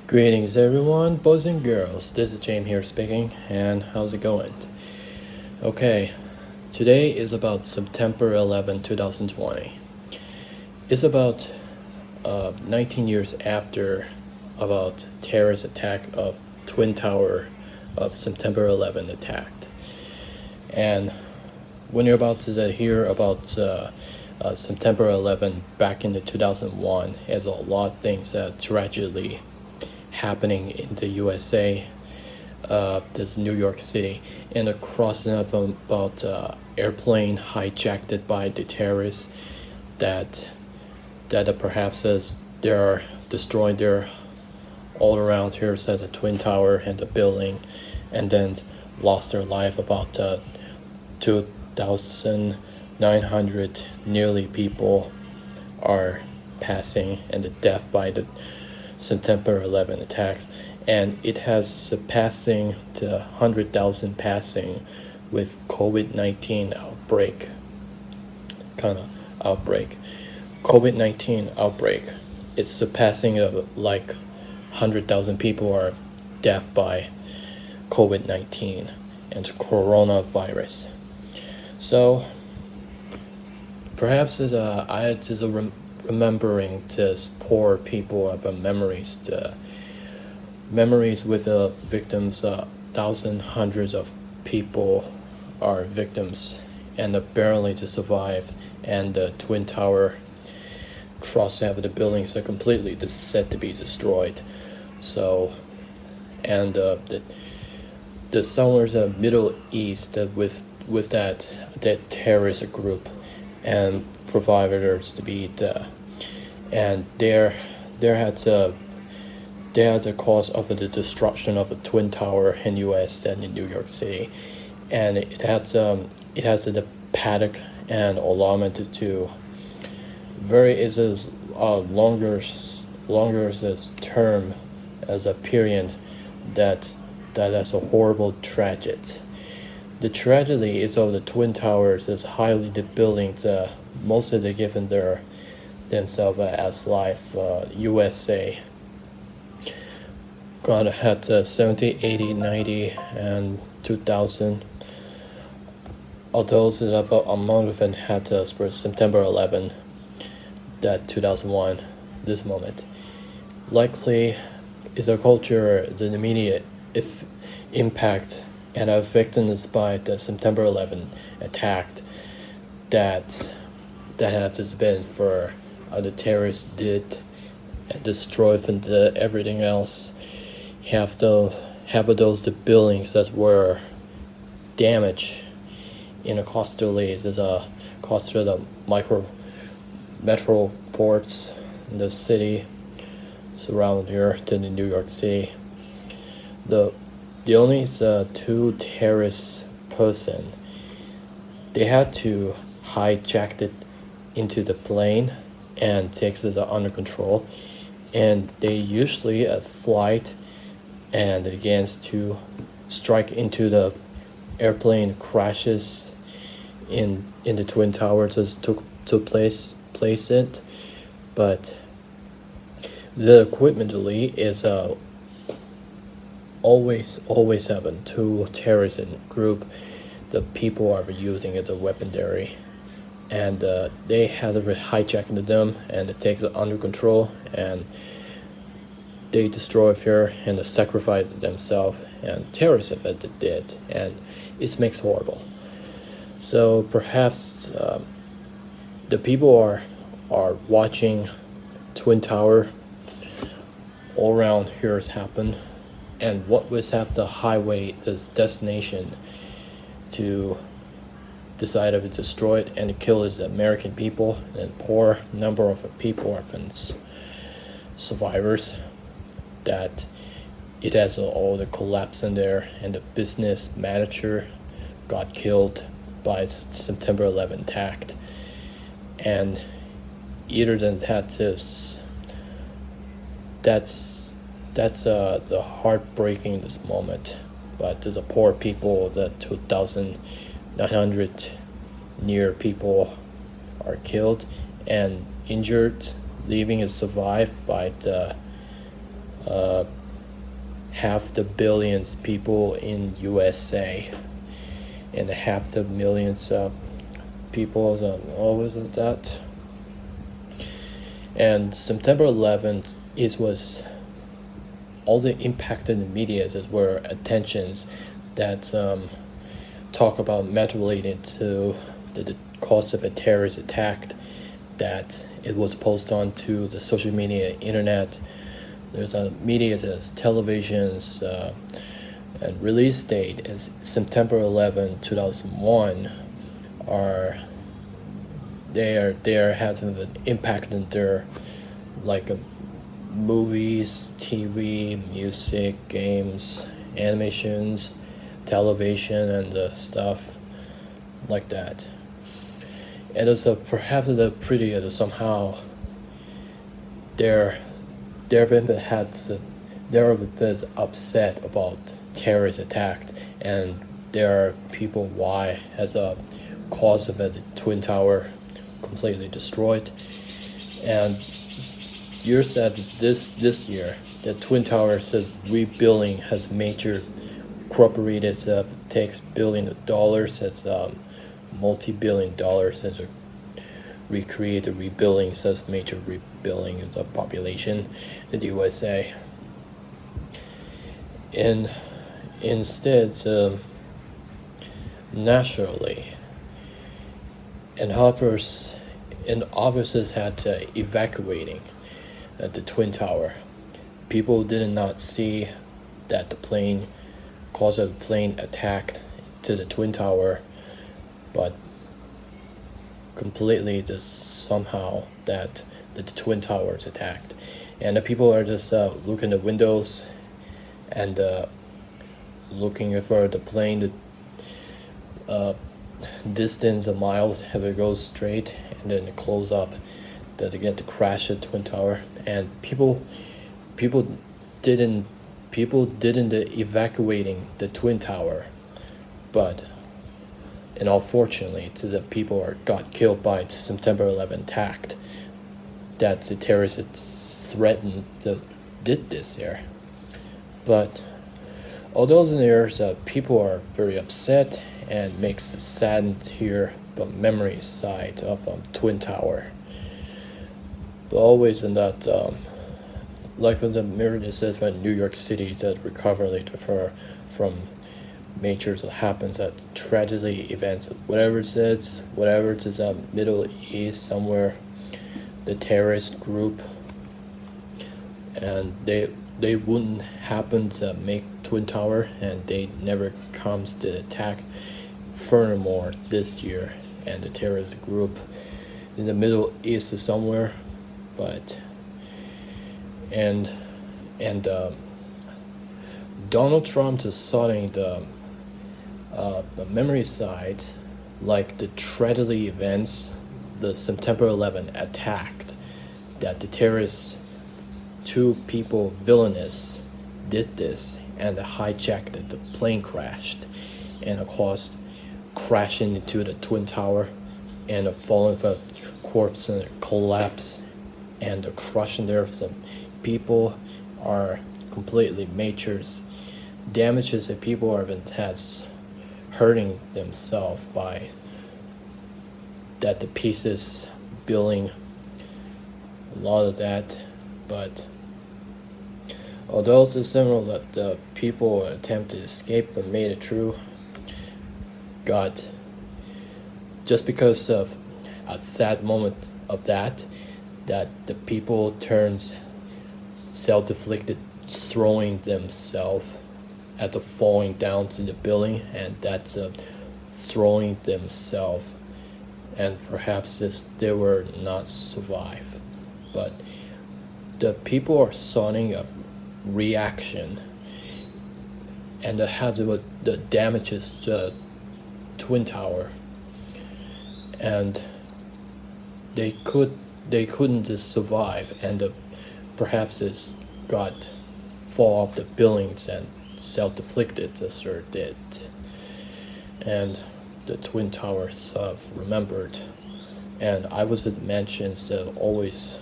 Greetings everyone, boys and girls. This is James here speaking, and how's it going? Okay, today is about September 11, 2020. It's about 19 years after about terrorist attack of Twin Tower of September 11 attacked. And when you're about to hear about September 11 back in the 2001, as a lot of things tragically happening in the USA, this New York City, and across about airplane hijacked by the terrorists that perhaps as they are destroying their all around here at the Twin Tower and the building, and then lost their life about 2,900 nearly people are passing, and the death by the September 11 attacks, and it has surpassing to 100,000 passing with COVID-19 outbreak kind of outbreak. COVID-19 outbreak is surpassing like 100,000 people are death by COVID-19 and coronavirus. So perhaps I just remembering just poor people of memories with victims. Thousands, hundreds of people are victims and barely to survive, and the Twin Tower cross half of the buildings are completely set to be destroyed. So, and the somewhere the Middle East with that terrorist group and providers to be and there had a cause of the destruction of a twin tower in U.S. and in New York City, and it has a panic and alarm to very is as longer as term as a period that has a horrible tragedy. The tragedy is of the Twin Towers is highly the buildings most of the given themselves as life. USA God had 70, 80, 90, and 2000. Although the amount of it had for September 11, that 2001, this moment. Likely is a culture, the immediate impact and a victims by the September 11 attack that has been for the terrorists did and destroyed and everything else. Half of those the buildings that were damaged in a costly is a cost of the metro ports in the city surrounding here to the New York City. The only two terrorist person, they had to hijack it into the plane and takes it under control, and they usually flight and against to strike into the airplane crashes in the Twin Towers to place it, but the equipmentally is always happen to terrorist group. The people are using it as a weaponry, and they had to hijack them and it takes it under control, and they destroy fear and sacrifice themselves, and terrorists if it did, and it makes horrible. So perhaps the people are watching Twin Tower all around here has happened, and what was have the highway this destination to decide if it destroy it and kill the American people, and poor number of people orphans survivors, that it has all the collapse in there, and the business manager got killed by September 11 attack, and either than had this that's the heartbreaking this moment. But there's a poor people, the 2,900 near people are killed and injured, leaving is survived by the half the billions people in USA and half the millions of people. What was that? And September 11th, it was all the impact in the media as were attentions that talk about matter related to the cause of a terrorist attack, that it was posted onto the social media, internet. There's a media as televisions, and release date is September 11, 2001. Are they are having an impact in their like movies, TV, music, games, animations, television, and stuff like that. And it's perhaps the pretty somehow they're they're a bit upset about terrorist attack, and there are people why as a cause of it, the Twin Tower completely destroyed. And you said this year the Twin Towers rebuilding has major corporated takes $1 billion as multi-billion dollars as a recreate the rebuilding, says major rebuilding as a population in the USA. And instead, naturally, and helpers and officers had to evacuating at the Twin Tower. People did not see that the plane caused a plane attacked to the Twin Tower, but completely just somehow that the Twin Towers attacked. And the people are just looking at the windows and looking for the plane distance of miles, have it go straight and then close up that they get to crash the Twin Tower. And people didn't evacuating the Twin Tower, but and unfortunately the people got killed by September 11 attack, that the terrorists threatened did this here. But although there's people are very upset and makes saddened here the memory side of Twin Tower. But always in that like when the mirror it says when New York City that recover later from majors that happens at tragedy events, whatever it says, whatever it is Middle East somewhere, the terrorist group, and they wouldn't happen to make Twin Tower, and they never comes to attack. Furthermore, this year, and the terrorist group in the Middle East somewhere, but and Donald Trump is starting the memory side, like the tragedy events, the September 11 attack, that the terrorists, two people villainous did this and hijacked the plane crashed, and of course crashing into the Twin Tower and falling from corpse and collapse and crushing there. Some people are completely major damages that people are has hurting themselves by that the pieces building a lot of that. But although it's several that the people attempt to escape but made it through, got just because of a sad moment of that the people turns self-inflicted, throwing themselves at the falling down to the building, and that's throwing themselves, and perhaps they were not survive. But the people are starting a reaction, and the damages the Twin Tower, and they couldn't just survive, and perhaps it's got fall off the buildings and self-inflicted as they did. And the Twin Towers remembered, and I was at the mentions that always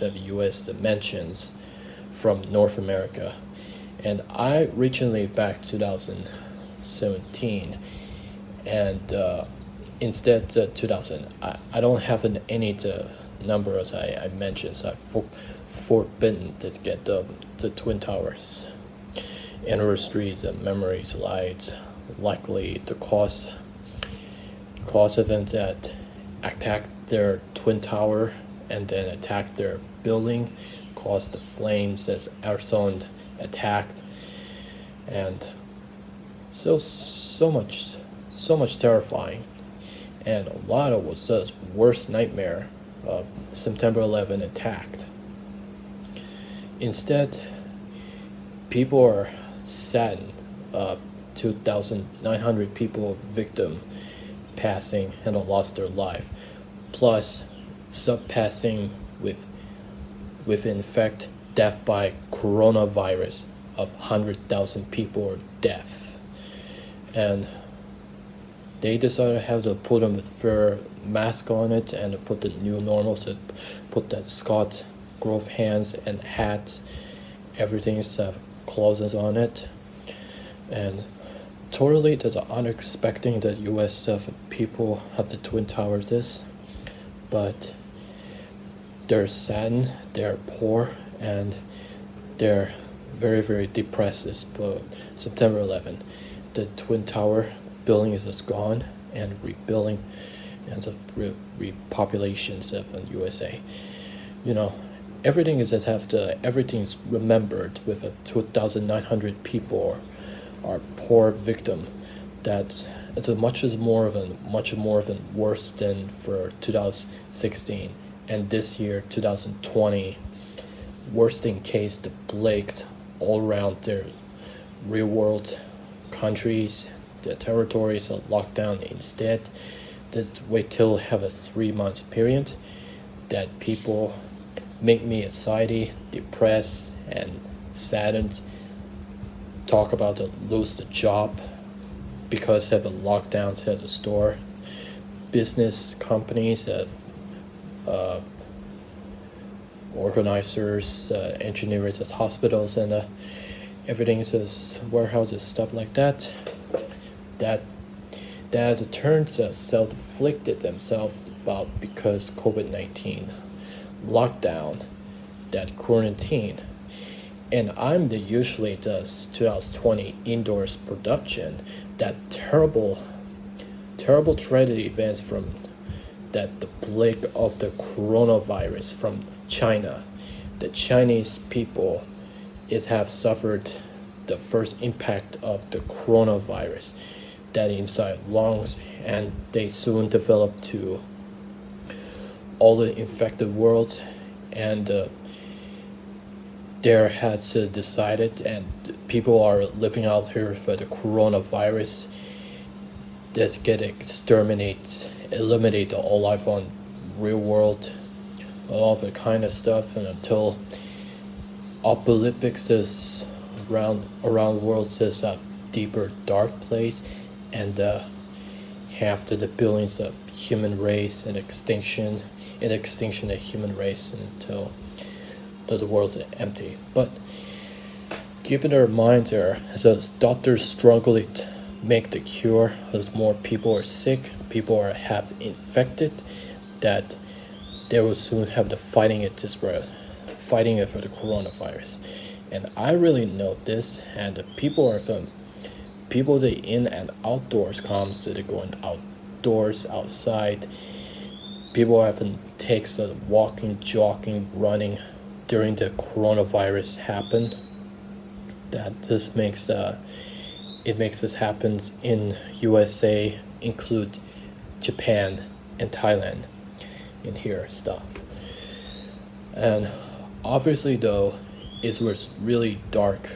have U.S. mentions from North America. And I recently back 2017, and instead 2000, I don't have any the numbers I mentioned, so I forbidden to get the Twin Towers anniversaries and memory slides. Likely the cause events that attacked their Twin Tower and then attacked their building, caused the flames as Arizona attacked, and so much terrifying, and a lot of was the worst nightmare of September 11 attacked. Instead, people are saddened. 2,900 people victim passing and lost their life, plus surpassing with in fact death by coronavirus of 100,000 people or death. And they decided to have to put them with fur mask on it and put the new normal, so put that Scott Grove hands and hats, everything's clothes on it. And totally that's unexpected that US people have the Twin Towers this, but they're saddened, they're poor, and they're very depressed. But September 11, the Twin Tower building is just gone, and rebuilding and the repopulations of the USA. Everything is just everything's remembered with 2,900 people are poor victim. That it's much more of a worse than for 2016, and this year 2020, worst in case the plagued all around their real world countries, the territories are locked down. Instead, just wait till have a 3 months period that people make me anxiety, depressed, and saddened. Talk about to lose the job because of the lockdowns at the store. Business companies, organizers, engineers at hospitals, and everything says warehouses, stuff like that. That as it turns self-afflicted themselves about because COVID-19 lockdown, that quarantine. And I'm the usually does 2020 indoors production, that terrible tragedy events from that the plague of the coronavirus from China. The Chinese people have suffered the first impact of the coronavirus that inside lungs, and they soon developed to all the infected world, and there has decided, and people are living out here for the coronavirus that get eliminate all life on real world, all the kind of stuff, and until apocalypse is around the world is a deeper dark place, and half to the billions of human race and extinction of human race until the world's empty. But keeping our minds there, as doctors struggle to make the cure, as more people are sick, people are have infected, that they will soon have the fighting it for the coronavirus. And I really know this, and people that in and outdoors comes, that they're going outdoors, outside. People often takes walking, jogging, running during the coronavirus happen. That this makes this happen in USA, include Japan and Thailand in here stuff. And obviously though, it was really dark.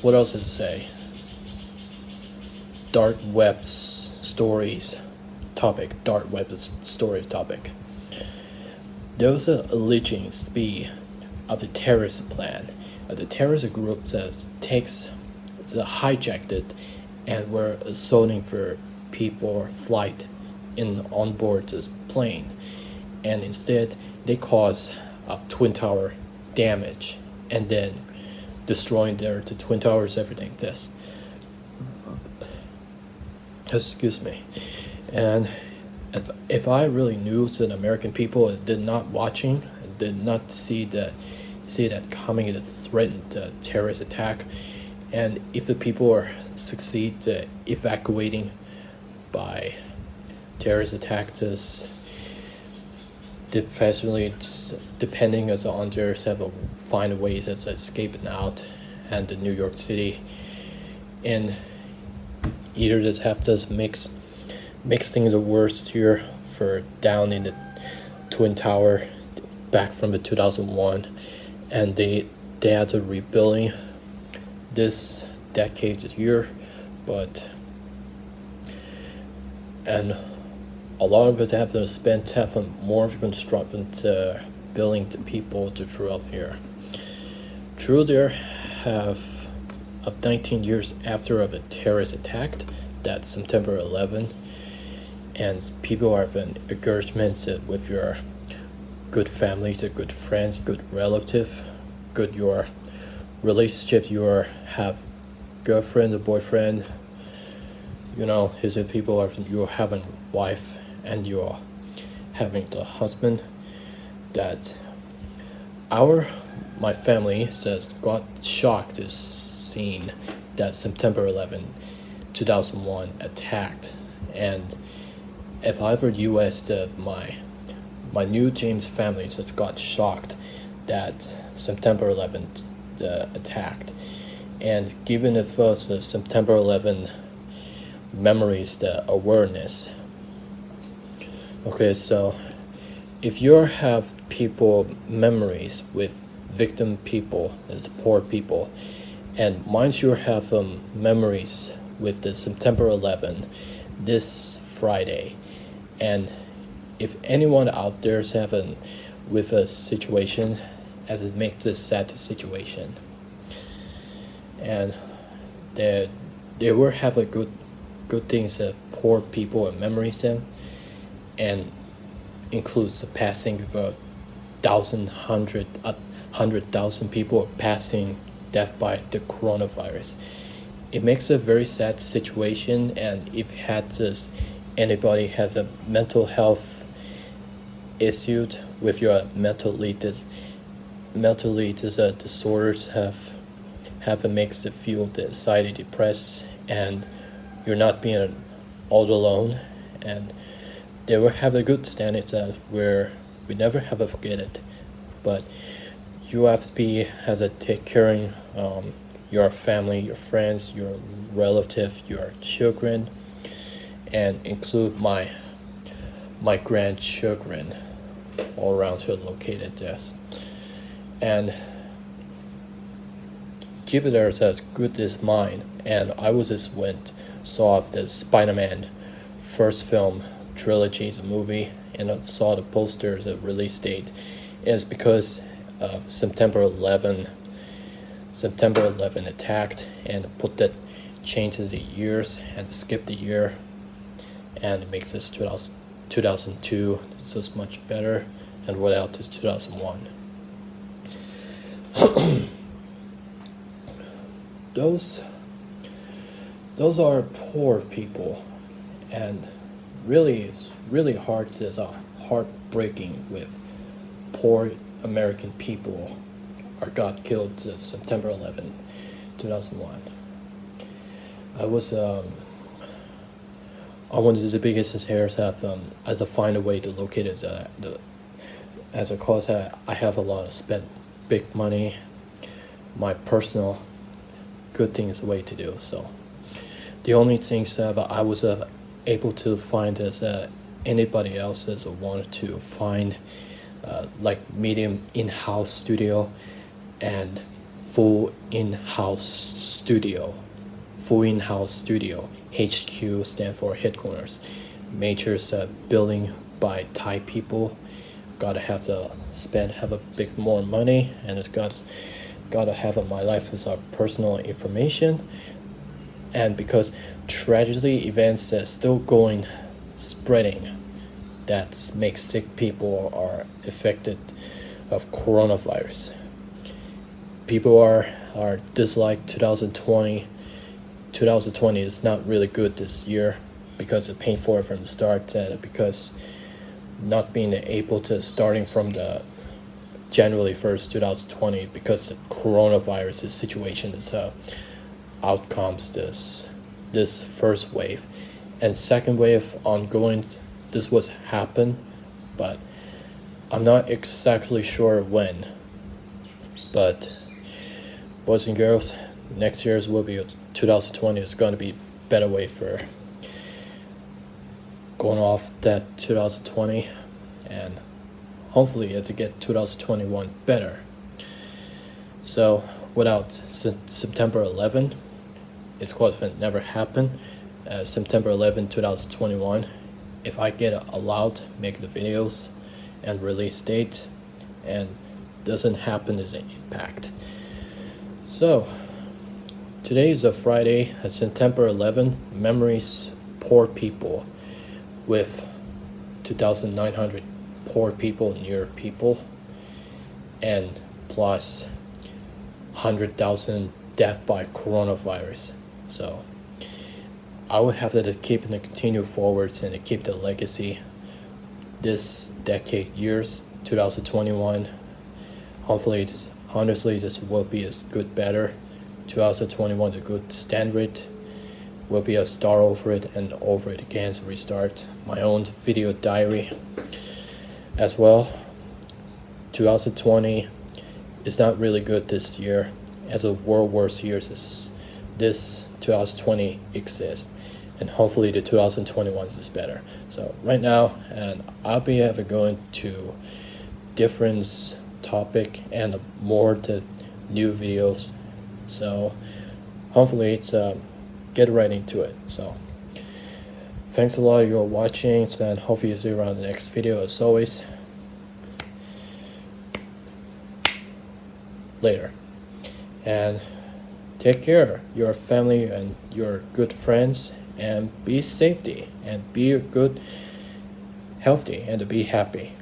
What else to say? Dark web stories topic. There was a alleged be of the terrorist plan. The terrorist group takes the hijacked it and were assaulting for people flight on board this plane, and instead they cause twin tower damage, and then destroying the twin towers, everything. This, excuse me, and if I really knew that American people did not watching, did not see that coming, the threatened terrorist attack, and if the people are succeed evacuating by terrorist attacks, depending as on their have a find a way to escaping out, and the New York City, and either just have to makes things worse here for down in the Twin Tower back from the 2001, and they had to rebuilding this decade year, but and a lot of it have to spend more of construction building the people to throughout here. True, there have of 19 years after of a terrorist attack, that September 11, and people have an encouragement with your good families, good friends, good relative, good your relationship, you have girlfriend or boyfriend, his people are you're having wife and you're having the husband, that my family says got shocked is seeing that September 11, 2001 attacked, and if I were US, my new James family just got shocked that September 11th attacked, and given it was the September 11 memories, the awareness. Okay, so if you have people memories with victim people, it's poor people, and minds you have memories with the September 11 this Friday, and if anyone out there is having with a situation as it makes this sad situation, and they were having good things of poor people and memories in, and includes the passing of 100,000 people passing death by the coronavirus. It makes a very sad situation, and if anybody has a mental health issue with your mentally disorders have it makes it feel anxiety, depressed, and you're not being all alone, and they will have a good standards where we never have to forget it, but you have to be as a take caring your family, your friends, your relative, your children, and include my grandchildren all around here located there, and keep it there as good as mine. And I was just saw the Spider-Man first film trilogy's movie, and I saw the posters of release date is because of September 11 attacked, and put that changes the years and skip the year, and it makes this 2002 just much better, and what else is 2001. Those are poor people, and it's really hard. It's heartbreaking with poor American people got killed September 11, 2001. I wanted the biggest hairs have as a find a way to locate as a cause I have a lot of spent big money, my personal good thing is the way to do. So the only things that I was able to find is anybody else has wanted to find like medium in-house studio and full in-house studio. HQ stand for headquarters. Major building by Thai people. Gotta have to have a big more money, and it's gotta have my life as our personal information. And because tragedy events are still spreading that makes sick people are affected of coronavirus. People are dislike 2020. 2020 is not really good this year because it painful from the start, and because not being able to starting from the January 1st 2020, because the coronavirus situation is outcomes this first wave, and second wave ongoing. This was happen, but I'm not exactly sure when. But boys and girls, next year's will be 2020 is going to be better way for going off that 2020, and hopefully to get 2021 better. So without September 11, it's close it never happened. September 11, 2021, if I get allowed make the videos and release date, and doesn't happen as an impact. So today is a Friday, September 11, memories poor people, with 2,900 poor people, near people, and plus 100,000 death by coronavirus. So I would have to keep and continue forwards and keep the legacy this decade years 2021. Hopefully it's honestly this will be a good better 2021, a good standard will be a start over it and over it again, so restart my own video diary as well. 2020 is not really good this year, as a world worst years as this 2020 exists, and hopefully the 2021 is better. So right now, and I'll be going to different topic and more to new videos, so hopefully it's get right into it. So thanks a lot for watching, and hopefully you see you around the next video as always. Later, and take care your family and your good friends, and be safety and be good healthy and be happy.